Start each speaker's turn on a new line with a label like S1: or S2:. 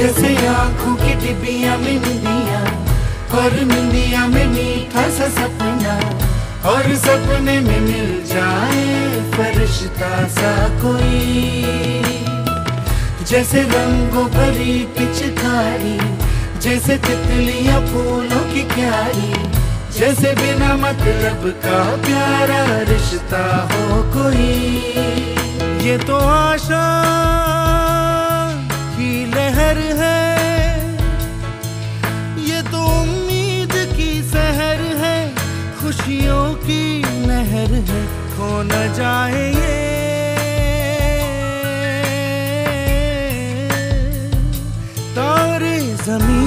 S1: जैसे आंखों की डिबिया में निंदिया, और निंदिया में मीठा सा सपना, और सपने में मिल जाए फरिश्ता सा कोई। जैसे रंगों भरी पिचकारी, जैसे तितलियां फूलों की क्यारी, जैसे बिना मतलब का प्यारा रिश्ता हो कोई। ये तो आशा की लहर है, ये तो उम्मीद की सहर है, खुशियों की नहर है, खो न जाए ये। तारे ज़मीन